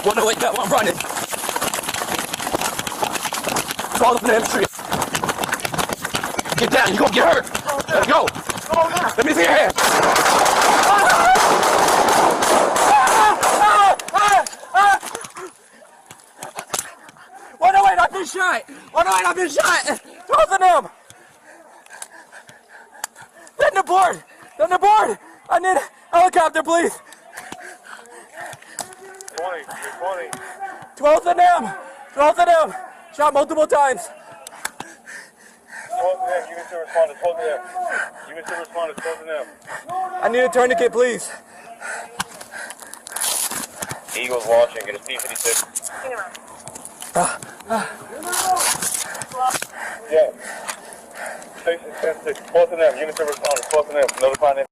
108, I'm running. 12 of them, tree. Get down, you're gonna get hurt. Let's go. Let me see your hand. 108, I've been shot. 108, I've been shot. 12 of them. Get the board. Get the board. I need a helicopter, please. 20. 12 of them. 12 of them. Shot multiple times. 12 of them. Units to respond to 12 of them. Units to respond to 12 of them. I need a tourniquet, please. Eagle's watching. Get a P-56. Yeah. Station 10-6. 12 of them. Units to respond to 12 of them. Notify them.